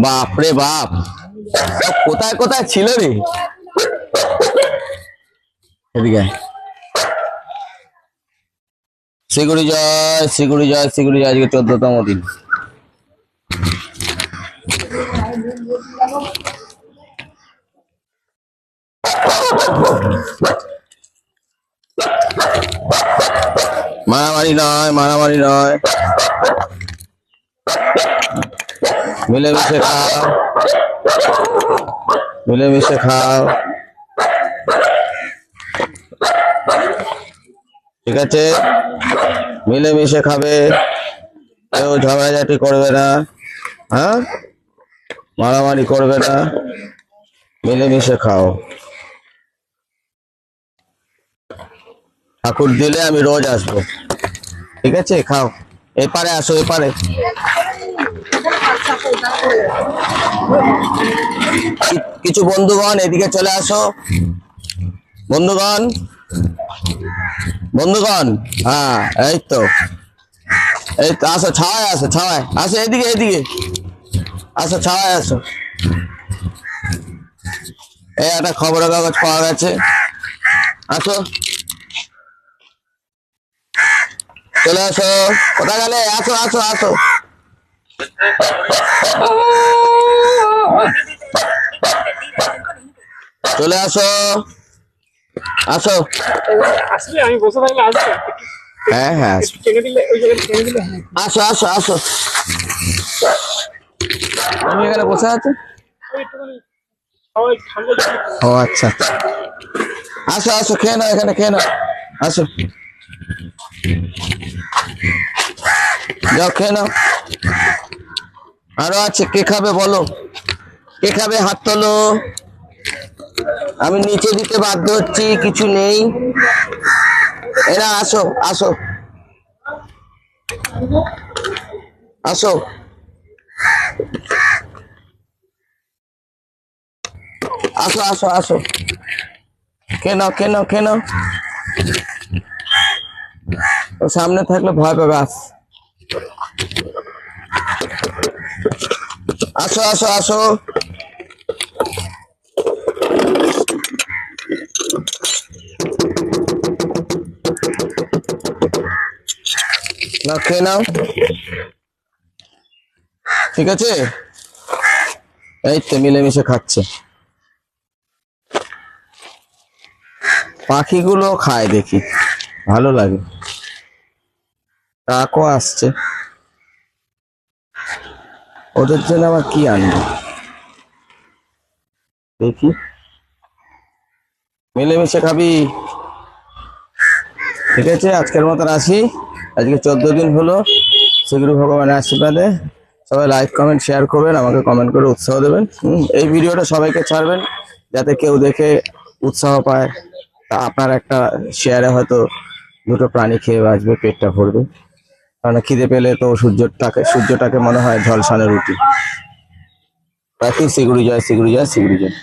বাপ রে বাপ, কোথায় কোথায় ছিল রে? এদিকে শ্রীগুড়ি জয়, শ্রীগুড়ি জয়, শ্রীগুড়ি জয়। আজকে 14তম দিন। মারামারি নয়, মারামারি নয়, মিলেমিশে খাও, মিলেমিশে খাও, ঠিক আছে? মিলেমিশে খাবে, কেউ ঝগড়াঝাটি করবে না, হ্যাঁ, মারামারি করবে না, মিলেমিশে খাও। ঠাকুর দিলে আমি রোজ আসবো, ঠিক আছে? খাও, এপারে আসো, এপারে। কিছু বন্ধুগণ এদিকে চলে আসো, বন্ধুগণ, বন্ধুগণ, হ্যাঁ, এই তো, এই তো, আসো, ছাওয়ায় আসো, ছাওয়ায় আসো, এদিকে, এদিকে আসো, ছাওয়ায় আসো। এই একটা খবরের কাগজ পাওয়া গেছে, আসো, চলে আসো। কোথায় গেলে? আসো, আসো, আসো। চলে আসো, আসো। আসলে আমি বসে থাকলে আসবে? হ্যাঁ হ্যাঁ, আসো, আসো, আসো। তুমি এখানে বসে আছো? ও আচ্ছা, আসো, আসো, খেয়ে নাও, এখানে খেয়ে নাও, আসো, যাও খেয়ে নাও। আরো আছে, কে খাবে বলো? কে খাবে? হাত তোলো। আমি নিচে দিতে বাধ্য হচ্ছি, কিছু নেই। এরা আসো, আসো, আসো, আসো, আসো, আসো, কেন কেন কেন? সামনে থাকলে ভয় পাবে। আসো, আসো, আসো, নাও, খেয়ে নাও, ঠিক আছে? এই তো মিলেমিশে খাচ্ছে। পাখিগুলো খায় দেখি, ভালো লাগে। কাকও আসছে, ওদের জন্য আবার কি আনবো দেখি। মিলেমিশে খাবি, ঠিক আছে? আজকের মতন আসি। আজকে 14 দিন হলো। শ্রীগুরু ভগবানের আশীর্বাদে সবাই লাইক, কমেন্ট, শেয়ার করবেন, আমাকে কমেন্ট করে উৎসাহ দেবেন। এই ভিডিওটা সবাইকে ছাড়বেন, যাতে কেউ দেখে উৎসাহ পায়। তা আপনার একটা শেয়ারে হয়তো দুটো প্রাণী খেয়ে বাঁচবে, পেটটা ভরবে। কারণ খিদে পেলে তো সূর্যটাকে মনে হয় ঝলসানো রুটি। রাখি। শ্রীগুরু জয়, শ্রীগুরু জয়, শ্রীগুরু জয়।